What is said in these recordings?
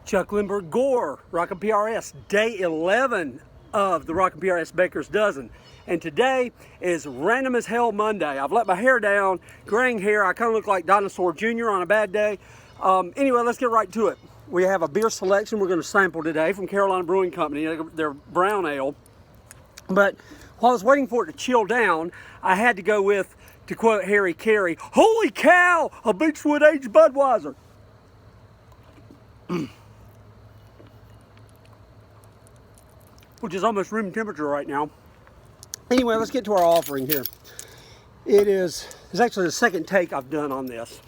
Chuck Lindbergh Gore, rknprs, day 11 of the rknprs Baker's Dozen. And today is Random as Hell Monday. I've let my hair down, graying hair. I kind of look like Dinosaur Jr. on a bad day. Anyway, let's get right to it. We have a beer selection we're going to sample today from Carolina Brewing Company. Their brown ale. But while I was waiting for it to chill down, I had to go with, to quote Harry Carey, "Holy cow, a Beechwood aged Budweiser." Which is almost room temperature right now. Anyway, let's get to our offering here. It's actually the second take I've done on this.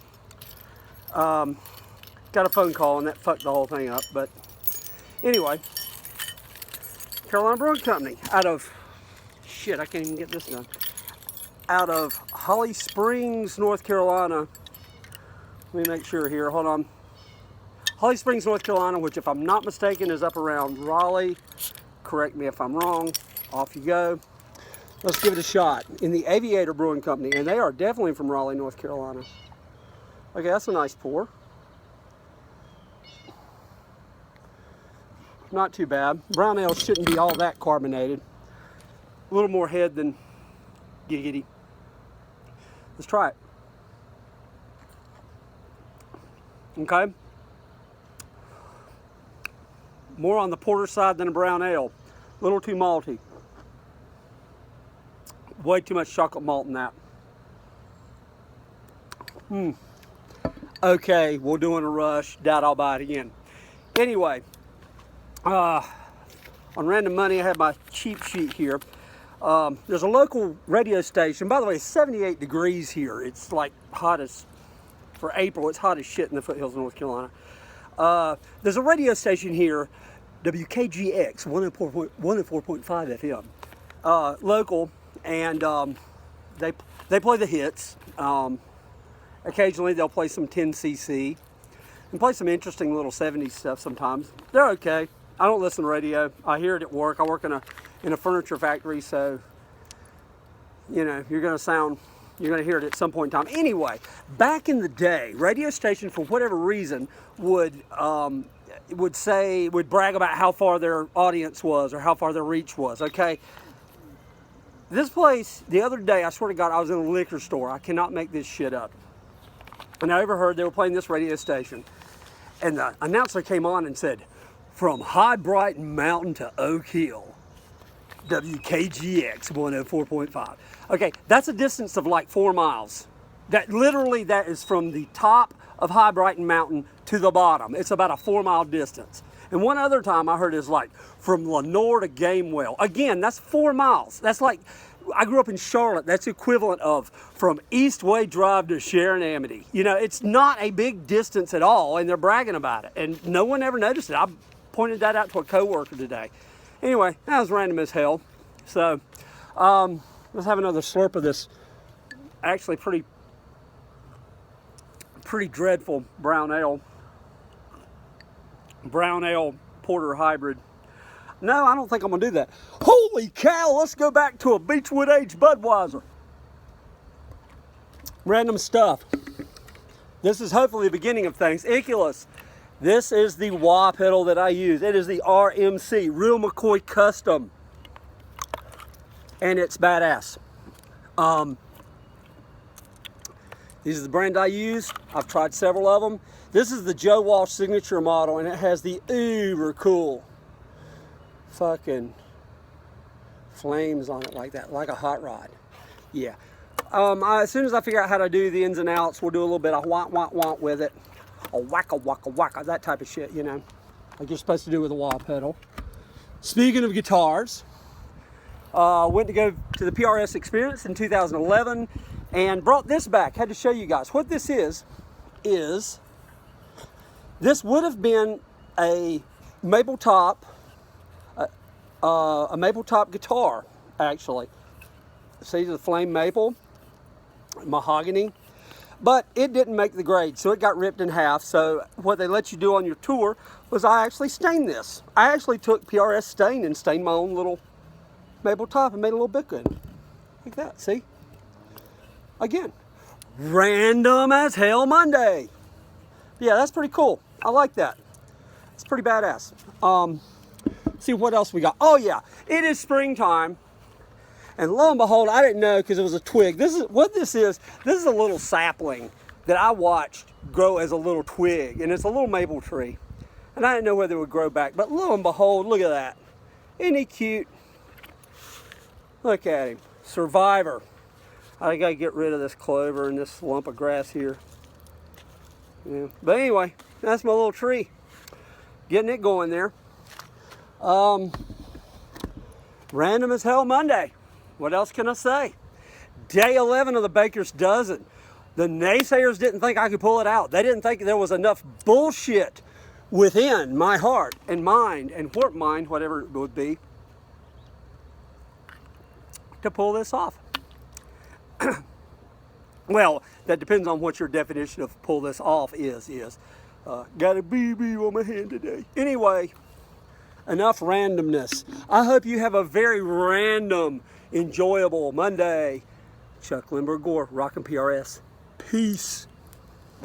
Got a phone call and that fucked the whole thing up, but anyway, Carolina Brewing Company out of, shit, I can't even get this done. Out of Holly Springs, North Carolina. Let me make sure here, hold on. Holly Springs, North Carolina, which if I'm not mistaken is up around Raleigh. Correct me if I'm wrong. Off you go. Let's give it a shot. In the Aviator Brewing Company, and they are definitely from Raleigh, North Carolina. Okay, that's a nice pour. Not too bad. Brown ale shouldn't be all that carbonated. A little more head than giggity. Let's try it. Okay. More on the porter side than a brown ale. A little too malty. Way too much chocolate malt in that. Okay, we're doing a rush. Doubt I'll buy it again. Anyway, on Random Money, I have my cheat sheet here. There's a local radio station. By the way, it's 78 degrees here. It's like hot as, for April, it's hot as shit in the foothills of North Carolina. There's a radio station here, WKGX 104.5 FM, local, and they play the hits. Occasionally they'll play some 10cc and play some interesting little 70s stuff sometimes. They're okay. I don't listen to radio. I hear it at work. I work in a furniture factory, so you know you're gonna hear it at some point in time. Anyway, back in the day, radio station for whatever reason would brag about how far their audience was or how far their reach was. Okay. This place, the other day, I swear to God, I was in a liquor store. I cannot make this shit up. And I overheard they were playing this radio station. And the announcer came on and said, "From High Brighton Mountain to Oak Hill, WKGX 104.5. Okay, that's a distance of like 4 miles. That is from the top of High Brighton Mountain to the bottom. It's about a 4 mile distance. And one other time I heard is like from Lenoir to Gamewell. Again, that's 4 miles. That's like, I grew up in Charlotte. That's equivalent of from Eastway Drive to Sharon Amity. You know, it's not a big distance at all, and they're bragging about it. And no one ever noticed it. I pointed that out to a coworker today. Anyway, that was random as hell. So, let's have another slurp of this actually pretty dreadful brown ale. Brown ale porter hybrid. No, I don't think I'm gonna do that. Holy cow, let's go back to a Beechwood aged Budweiser. Random stuff. This is hopefully the beginning of things. Iculus. This is the wah pedal that I use. It is the RMC, Real McCoy Custom. And it's badass. These are the brand I use. I've tried several of them. This is the Joe Walsh signature model, and it has the uber cool fucking flames on it like that, like a hot rod. Yeah. As soon as I figure out how to do the ins and outs, we'll do a little bit of want with it. A wacka wacka wacka, that type of shit, you know, like you're supposed to do with a wah pedal. Speaking of guitars, went to go to the PRS Experience in 2011 and brought this back. Had to show you guys what this is this would have been a maple top guitar, actually. See the flame maple, mahogany, but it didn't make the grade, so it got ripped in half. So what they let you do on your tour was I actually stained this. I actually took PRS stain and stained my own little maple top and made a little bit good. Like that, see? Again, random as hell Monday. Yeah, that's pretty cool. I like that. It's pretty badass. See what else we got. Oh yeah, it is springtime. And lo and behold, I didn't know because it was a twig. This is what this is. This is a little sapling that I watched grow as a little twig. And it's a little maple tree. And I didn't know whether it would grow back. But lo and behold, look at that. Isn't he cute? Look at him. Survivor. I gotta get rid of this clover and this lump of grass here. Yeah. But anyway, that's my little tree. Getting it going there. Random as hell Monday. What else can I say? Day 11 of the Baker's Dozen. The naysayers didn't think I could pull it out. They didn't think there was enough bullshit within my heart and mind and mind, whatever it would be, to pull this off. Well, that depends on what your definition of pull this off is. Got a BB on my hand today. Anyway, enough randomness. I hope you have a very random, enjoyable Monday. Chuck Lindbergh Gore, rknprs. Peace.